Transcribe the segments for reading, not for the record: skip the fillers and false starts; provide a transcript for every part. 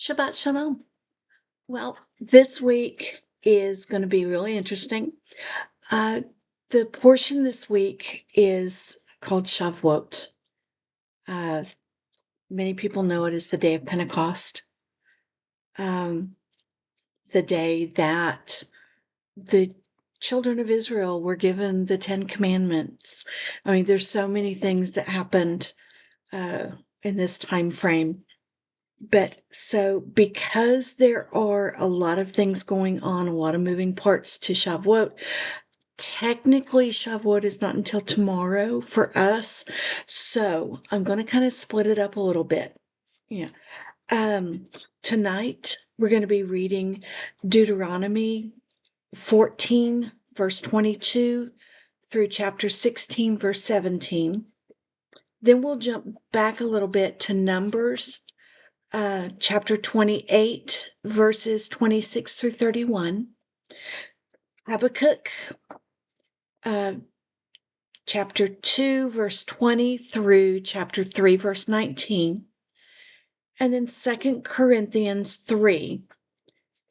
Shabbat Shalom. Well, this week is going to be really interesting. Uh, the portion this week is called Shavuot. Uh, Many people know it as the day of Pentecost, um, the day that the children of Israel were given the Ten Commandments. I mean, there's so many things that happened uh, in this time frame. But so, because there are a lot of things going on, a lot of moving parts to Shavuot, technically Shavuot is not until tomorrow for us. So I'm going to kind of split it up a little bit. Yeah. Tonight we're going to be reading Deuteronomy 14, verse 22 through chapter 16, verse 17. Then we'll jump back a little bit to Numbers chapter 28, verses 26 through 31. Habakkuk, uh, chapter 2, verse 20 through chapter 3, verse 19. And then 2 Corinthians 3.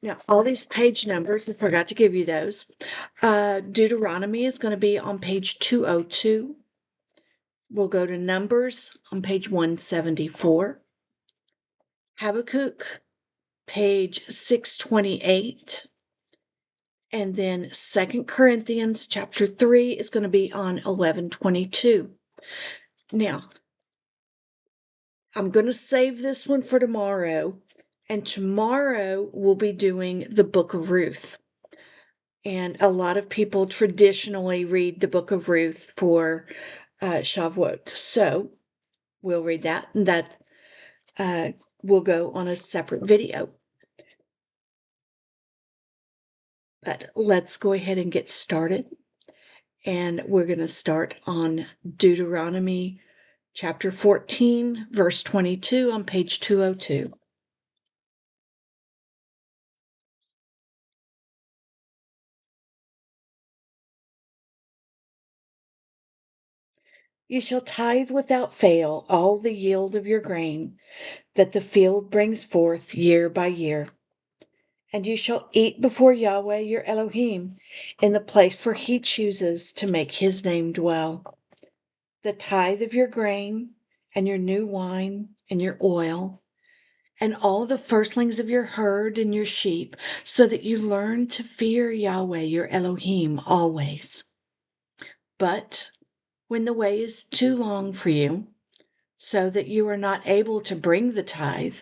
Now, all these page numbers, I forgot to give you those. Deuteronomy is going to be on page 202. We'll go to Numbers on page 174. Habakkuk, page 628. And then 2 Corinthians chapter 3 is going to be on 1122. Now, I'm going to save this one for tomorrow. And tomorrow we'll be doing the book of Ruth. And a lot of people traditionally read the book of Ruth for Shavuot. So we'll read that. And that will go on a separate video. But let's go ahead and get started. And we're going to start on Deuteronomy chapter 14, verse 22 on page 202. You shall tithe without fail all the yield of your grain that the field brings forth year by year. And you shall eat before Yahweh your Elohim in the place where he chooses to make his name dwell. The tithe of your grain and your new wine and your oil and all the firstlings of your herd and your sheep, so that you learn to fear Yahweh your Elohim always. But when the way is too long for you, so that you are not able to bring the tithe,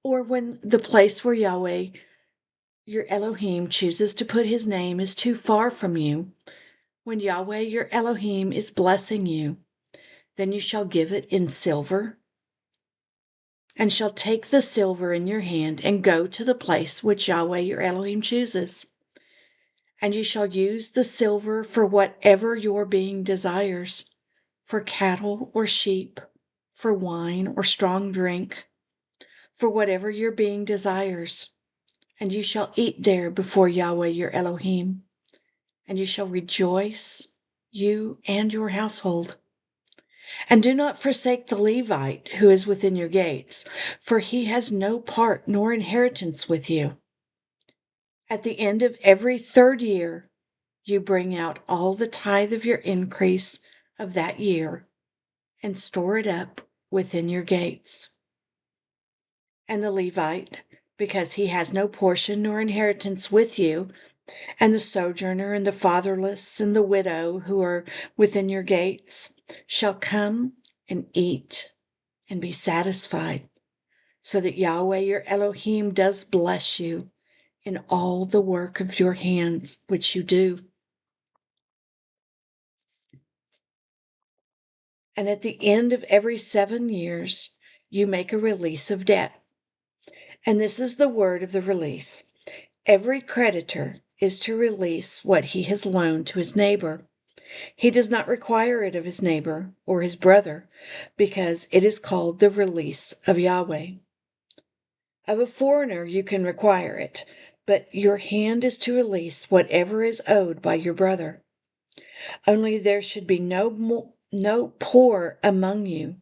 or when the place where Yahweh your Elohim chooses to put his name is too far from you, when Yahweh your Elohim is blessing you, then you shall give it in silver, and shall take the silver in your hand and go to the place which Yahweh your Elohim chooses. And you shall use the silver for whatever your being desires, for cattle or sheep, for wine or strong drink, for whatever your being desires. And you shall eat there before Yahweh your Elohim, and you shall rejoice, you and your household. And do not forsake the Levite who is within your gates, for he has no part nor inheritance with you. At the end of every third year, you bring out all the tithe of your increase of that year and store it up within your gates. And the Levite, because he has no portion nor inheritance with you, and the sojourner and the fatherless and the widow who are within your gates, shall come and eat and be satisfied, so that Yahweh your Elohim does bless you in all the work of your hands which you do. And at the end of every 7 years, you make a release of debt. And this is the word of the release. Every creditor is to release what he has loaned to his neighbor. He does not require it of his neighbor or his brother, because it is called the release of Yahweh. Of a foreigner you can require it, but your hand is to release whatever is owed by your brother. Only there should be no poor among you,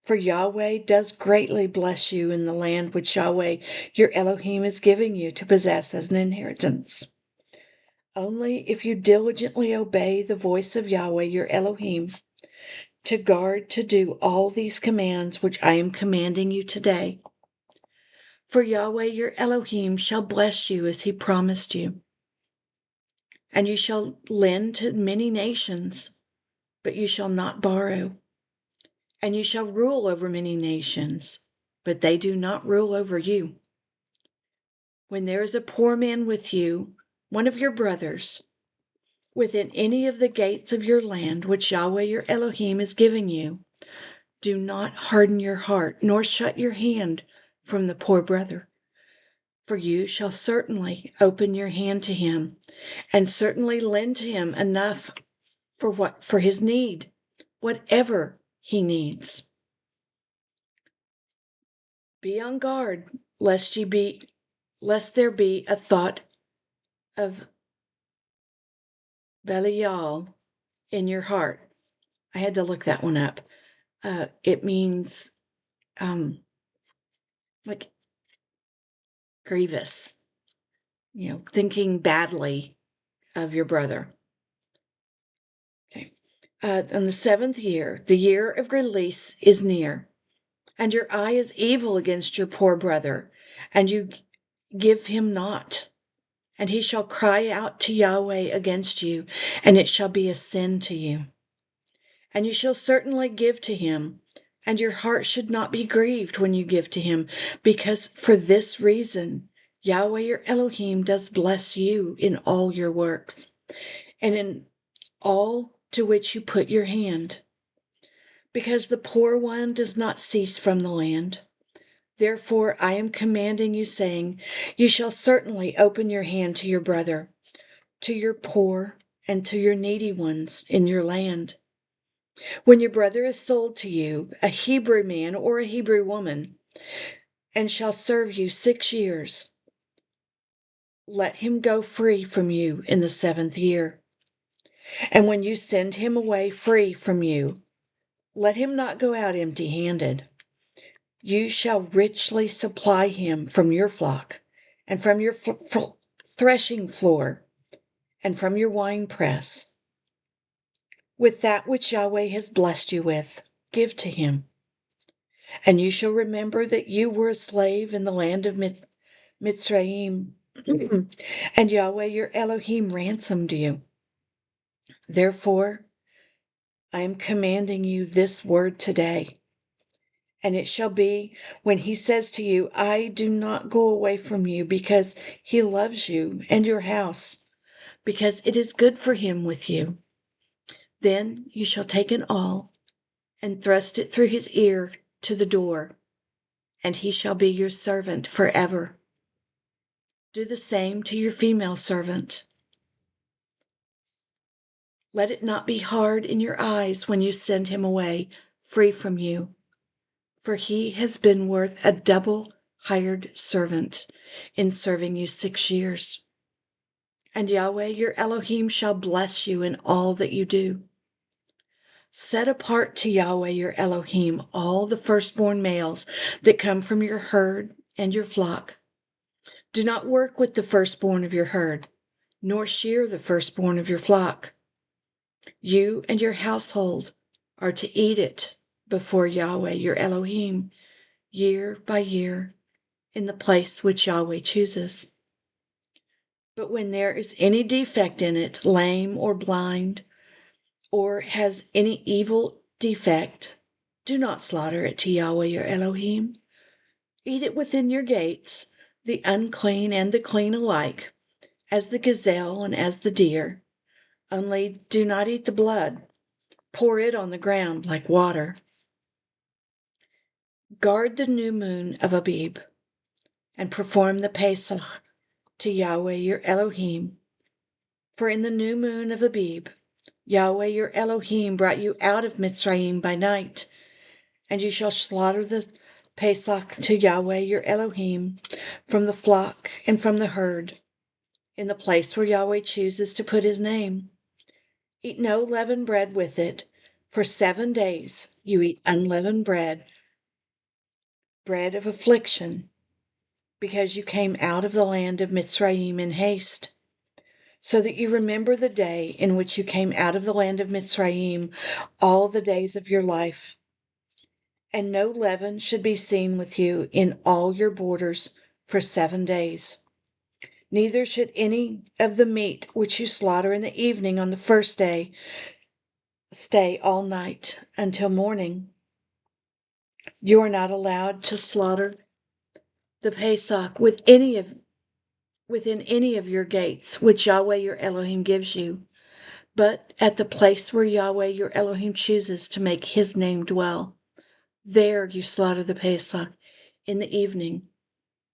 For Yahweh does greatly bless you in the land which Yahweh your Elohim is giving you to possess as an inheritance. Only if you diligently obey the voice of Yahweh your Elohim, to guard to do all these commands which I am commanding you today. For Yahweh your Elohim shall bless you as he promised you. And you shall lend to many nations, but you shall not borrow. And you shall rule over many nations, but they do not rule over you. When there is a poor man with you, one of your brothers, within any of the gates of your land which Yahweh your Elohim is giving you, do not harden your heart, nor shut your hand from the poor brother. For you shall certainly open your hand to him, and certainly lend to him enough for his need, whatever he needs. Be on guard, lest there be a thought of Belial in your heart. I had to look that one up. It means like grievous, thinking badly of your brother. Okay. On the 7th year, the year of release is near, and your eye is evil against your poor brother, and you give him not. And he shall cry out to Yahweh against you, and it shall be a sin to you. And you shall certainly give to him, and your heart should not be grieved when you give to him, because for this reason Yahweh your Elohim does bless you in all your works, and in all to which you put your hand. Because the poor one does not cease from the land. Therefore I am commanding you, saying, you shall certainly open your hand to your brother, to your poor and to your needy ones in your land. When your brother is sold to you, a Hebrew man or a Hebrew woman, and shall serve you 6 years, let him go free from you in the 7th year. And when you send him away free from you, let him not go out empty-handed. You shall richly supply him from your flock, and from your threshing floor, and from your winepress. With that which Yahweh has blessed you with, give to him. And you shall remember that you were a slave in the land of Mitzrayim, and Yahweh your Elohim ransomed you. Therefore, I am commanding you this word today. And it shall be when he says to you, I do not go away from you, because he loves you and your house, because it is good for him with you. Then you shall take an awl and thrust it through his ear to the door, and he shall be your servant forever. Do the same to your female servant. Let it not be hard in your eyes when you send him away free from you, for he has been worth a double hired servant in serving you 6 years. And Yahweh your Elohim shall bless you in all that you do. Set apart to Yahweh your Elohim all the firstborn males that come from your herd and your flock. Do not work with the firstborn of your herd, nor shear the firstborn of your flock. You and your household are to eat it before Yahweh your Elohim, year by year, in the place which Yahweh chooses. But when there is any defect in it, lame or blind, or has any evil defect, do not slaughter it to Yahweh your Elohim. Eat it within your gates, the unclean and the clean alike, as the gazelle and as the deer. Only do not eat the blood. Pour it on the ground like water. Guard the new moon of Abib, and perform the Pesach to Yahweh your Elohim. For in the new moon of Abib, Yahweh your Elohim brought you out of Mitzrayim by night, and you shall slaughter the Pesach to Yahweh your Elohim from the flock and from the herd, in the place where Yahweh chooses to put his name. Eat no leavened bread with it. For 7 days you eat unleavened bread, bread of affliction, because you came out of the land of Mitzrayim in haste, so that you remember the day in which you came out of the land of Mitzrayim all the days of your life. And no leaven should be seen with you in all your borders for 7 days. Neither should any of the meat which you slaughter in the evening on the first day stay all night until morning. You are not allowed to slaughter the Pesach within any of your gates, which Yahweh your Elohim gives you, but at the place where Yahweh your Elohim chooses to make his name dwell. There you slaughter the Pesach in the evening,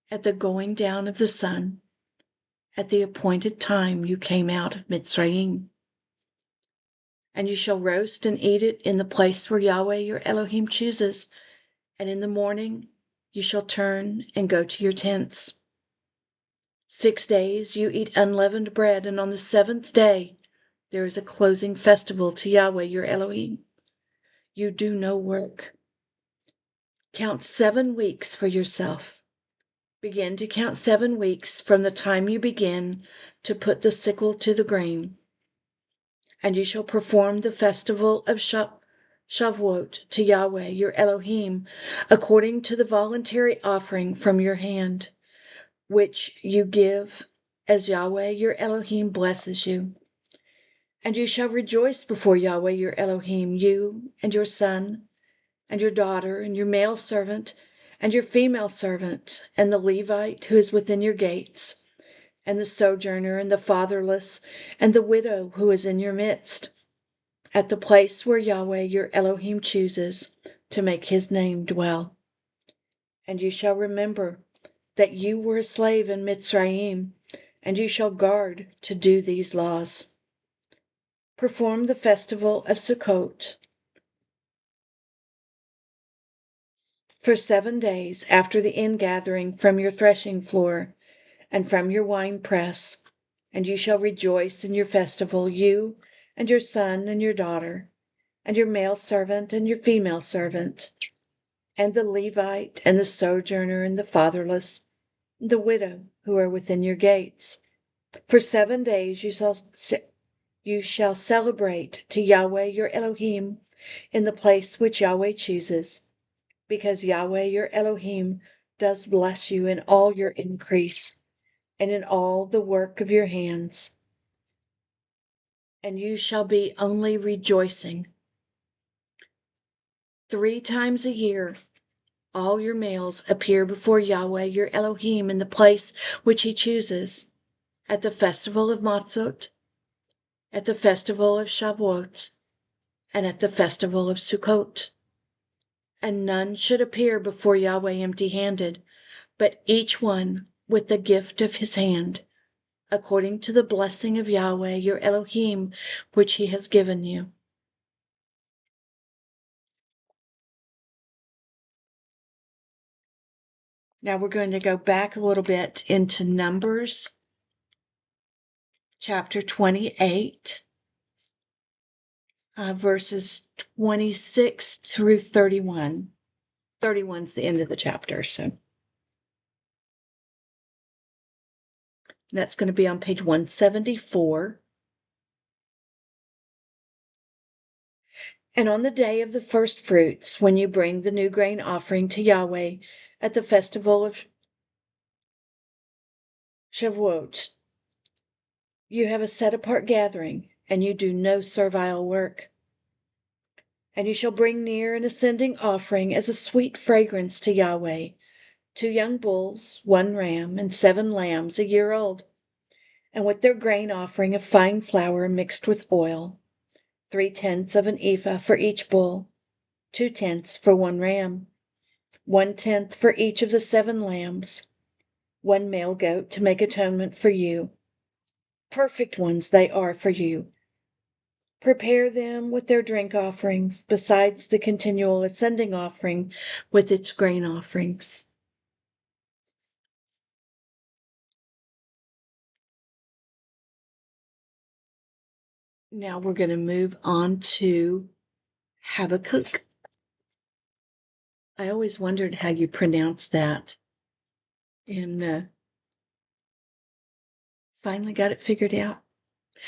at the going down of the sun, at the appointed time you came out of Mitzrayim. And you shall roast and eat it in the place where Yahweh your Elohim chooses, and in the morning you shall turn and go to your tents. 6 days you eat unleavened bread, and on the 7th day there is a closing festival to Yahweh your Elohim. You do no work. Count 7 weeks for yourself. Begin to count 7 weeks from the time you begin to put the sickle to the grain. And you shall perform the festival of Shavuot to Yahweh your Elohim, according to the voluntary offering from your hand, which you give as Yahweh your Elohim blesses you. And you shall rejoice before Yahweh your Elohim, you and your son, and your daughter, and your male servant, and your female servant, and the Levite who is within your gates, and the sojourner, and the fatherless, and the widow who is in your midst, at the place where Yahweh your Elohim chooses to make his name dwell. And you shall remember that you were a slave in Mitzrayim, and you shall guard to do these laws. Perform the festival of Sukkot for 7 days after the ingathering from your threshing floor and from your winepress, and you shall rejoice in your festival, you and your son and your daughter, and your male servant and your female servant, and the Levite and the sojourner and the fatherless, and the widow who are within your gates. For 7 days you shall celebrate to Yahweh your Elohim in the place which Yahweh chooses, because Yahweh your Elohim does bless you in all your increase and in all the work of your hands. And you shall be only rejoicing. 3 times a year all your males appear before Yahweh your Elohim in the place which he chooses, at the festival of Matzot, at the festival of Shavuot, and at the festival of Sukkot. And none should appear before Yahweh empty-handed, but each one with the gift of his hand, according to the blessing of Yahweh your Elohim, which he has given you. Now we're going to go back a little bit into Numbers, chapter 28. Verses 26 through 31. 31's the end of the chapter, so that's going to be on page 174. And on the day of the first fruits, when you bring the new grain offering to Yahweh at the festival of Shavuot, you have a set-apart gathering, and you do no servile work. And you shall bring near an ascending offering as a sweet fragrance to Yahweh, 2 young bulls, 1 ram, and 7 lambs a year old, and with their grain offering of fine flour mixed with oil, 3/10 of an ephah for each bull, 2/10 for 1 ram, 1/10 for each of the 7 lambs, 1 male goat to make atonement for you. Perfect ones they are for you. Prepare them with their drink offerings, besides the continual ascending offering with its grain offerings. Now we're going to move on to Habakkuk. I always wondered how you pronounce that, and finally got it figured out.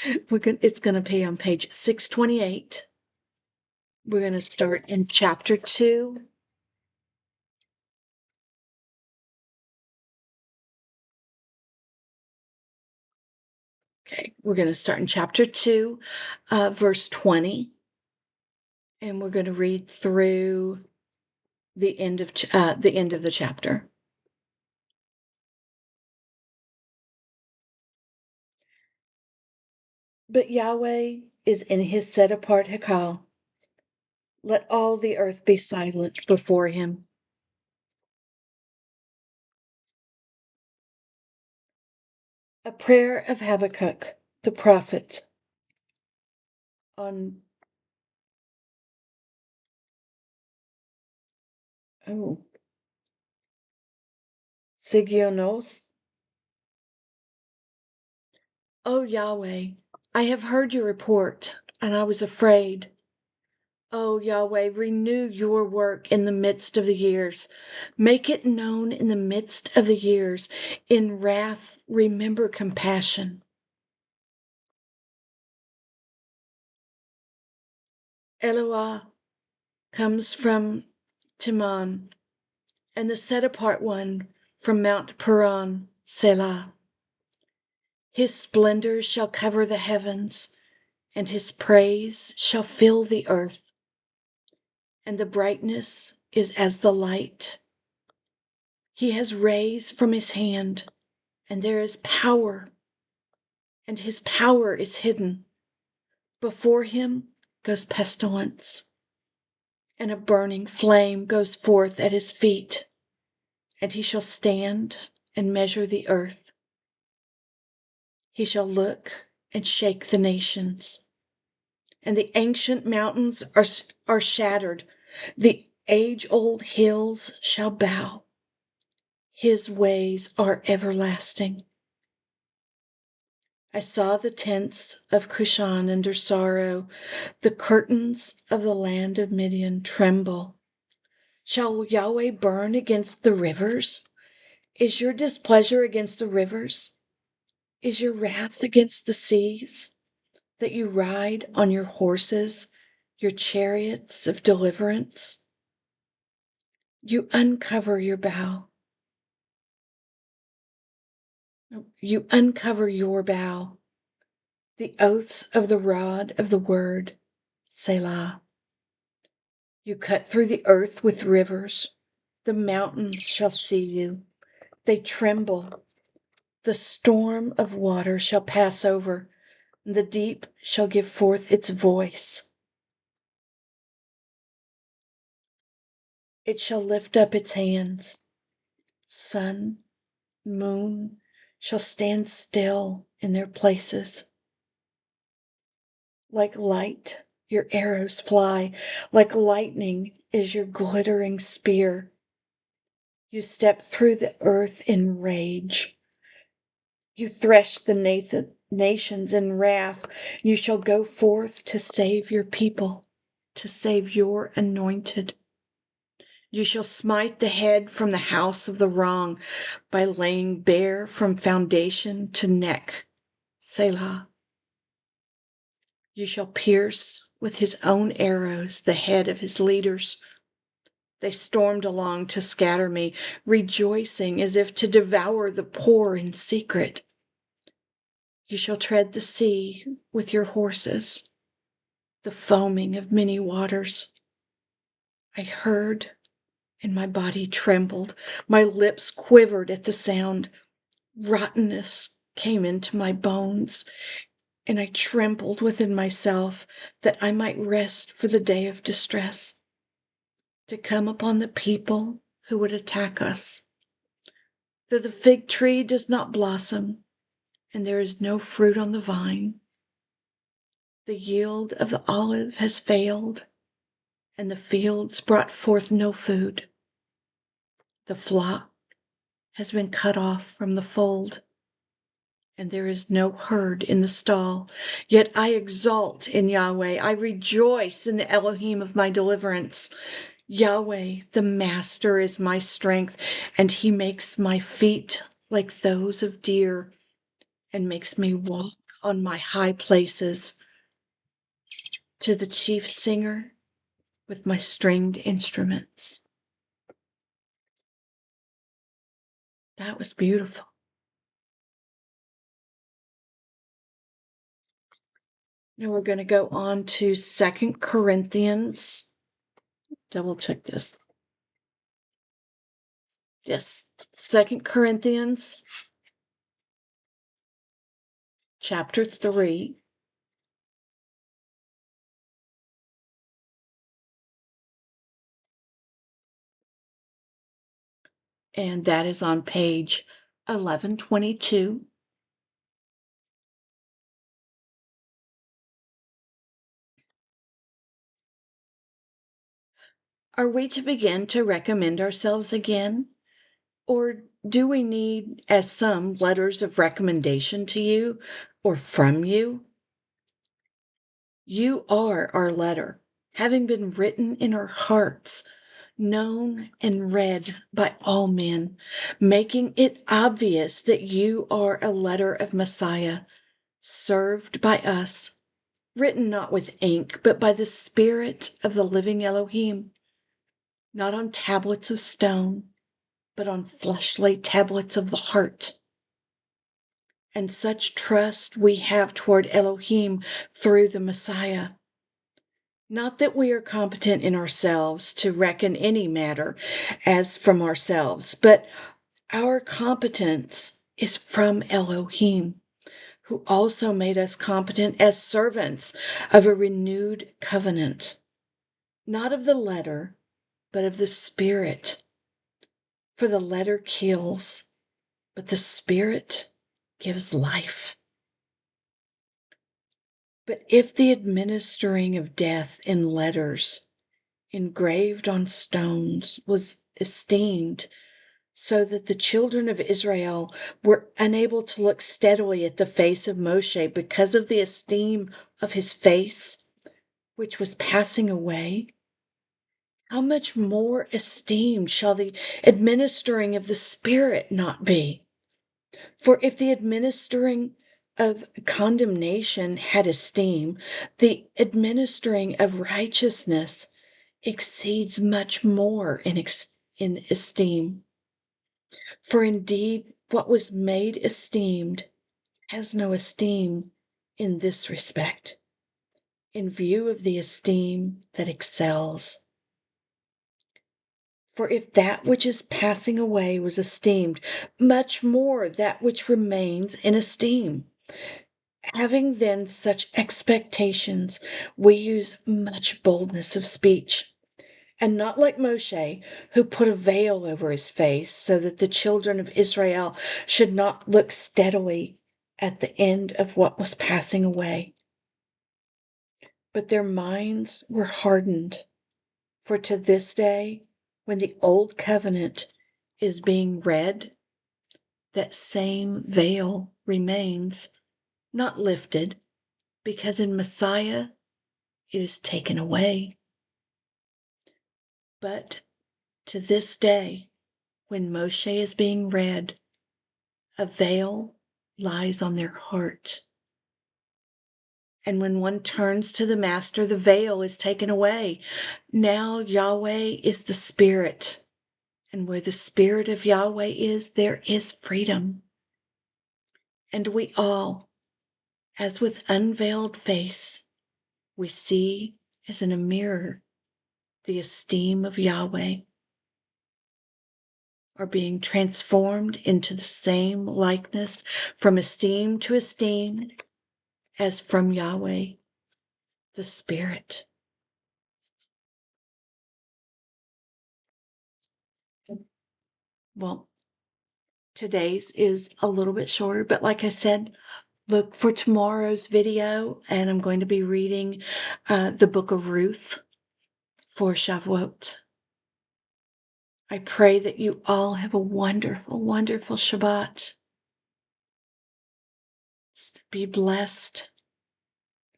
It's going to be on page 628. We're going to start in chapter 2. Okay, we're going to start in chapter 2, verse 20, and we're going to read through the end of the chapter. But Yahweh is in his set apart Hekal. Let all the earth be silent before him. A prayer of Habakkuk, the prophet, on Sigionoth. O Yahweh, I have heard your report, and I was afraid. O Yahweh, renew your work in the midst of the years. Make it known in the midst of the years. In wrath, remember compassion. Eloah comes from Timon, and the set apart one from Mount Paran, Selah. His splendor shall cover the heavens, and his praise shall fill the earth. And the brightness is as the light. He has rays from his hand, and there is power, and his power is hidden. Before him goes pestilence, and a burning flame goes forth at his feet, and he shall stand and measure the earth. He shall look and shake the nations, and the ancient mountains are shattered. The age-old hills shall bow. His ways are everlasting. I saw the tents of Cushan under sorrow, the curtains of the land of Midian tremble. Shall Yahweh burn against the rivers? Is your displeasure against the rivers? Is your wrath against the seas, that you ride on your horses, your chariots of deliverance? You uncover your bow. You uncover your bow. The oaths of the rod of the word, Selah. You cut through the earth with rivers. The mountains shall see you. They tremble. The storm of water shall pass over. The deep shall give forth its voice. It shall lift up its hands. Sun, moon shall stand still in their places. Like light, your arrows fly. Like lightning is your glittering spear. You step through the earth in rage. You thresh the nations in wrath. You shall go forth to save your people, to save your anointed. You shall smite the head from the house of the wrong by laying bare from foundation to neck. Selah. You shall pierce with his own arrows the head of his leaders. They stormed along to scatter me, rejoicing as if to devour the poor in secret. You shall tread the sea with your horses, the foaming of many waters. I heard, and my body trembled. My lips quivered at the sound. Rottenness came into my bones, and I trembled within myself that I might rest for the day of distress, to come upon the people who would attack us. Though the fig tree does not blossom, and there is no fruit on the vine, the yield of the olive has failed, and the fields brought forth no food. The flock has been cut off from the fold, and there is no herd in the stall. Yet I exult in Yahweh. I rejoice in the Elohim of my deliverance. Yahweh, the Master, is my strength, and he makes my feet like those of deer and makes me walk on my high places. To the chief singer with my stringed instruments. That was beautiful. Now we're going to go on to 2 Corinthians. Double check this. Yes, 2 Corinthians chapter 3. And that is on page 1122. Are we to begin to recommend ourselves again? Or do we need, as some, letters of recommendation to you or from you? You are our letter, having been written in our hearts, known and read by all men, making it obvious that you are a letter of Messiah, served by us, written not with ink, but by the Spirit of the living Elohim, not on tablets of stone, but on fleshly tablets of the heart. And such trust we have toward Elohim through the Messiah. Not that we are competent in ourselves to reckon any matter as from ourselves, but our competence is from Elohim, who also made us competent as servants of a renewed covenant, not of the letter, but of the Spirit. For the letter kills, but the Spirit gives life. But if the administering of death in letters engraved on stones was esteemed, so that the children of Israel were unable to look steadily at the face of Moshe because of the esteem of his face, which was passing away, how much more esteemed shall the administering of the Spirit not be? For if the administering of condemnation had esteem, the administering of righteousness exceeds much more in esteem. For indeed, what was made esteemed has no esteem in this respect, in view of the esteem that excels. For if that which is passing away was esteemed, much more that which remains in esteem. Having then such expectations, we use much boldness of speech, and not like Moshe, who put a veil over his face so that the children of Israel should not look steadily at the end of what was passing away. But their minds were hardened, for to this day, when the old covenant is being read, that same veil remains, not lifted, because in Messiah it is taken away. But to this day, when Moshe is being read, a veil lies on their heart. And when one turns to the Master, the veil is taken away. Now Yahweh is the Spirit, and where the Spirit of Yahweh is, there is freedom. And we all, as with unveiled face, we see as in a mirror the esteem of Yahweh, are being transformed into the same likeness from esteem to esteem as from Yahweh, the Spirit. Well, today's is a little bit shorter, but like I said, look for tomorrow's video, and I'm going to be reading the book of Ruth for Shavuot. I pray that you all have a wonderful, wonderful Shabbat. Be blessed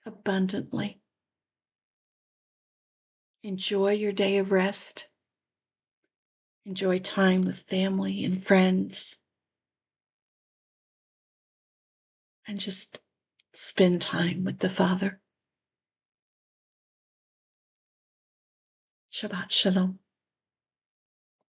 abundantly. Enjoy your day of rest. Enjoy time with family and friends. And just spend time with the Father. Shabbat Shalom.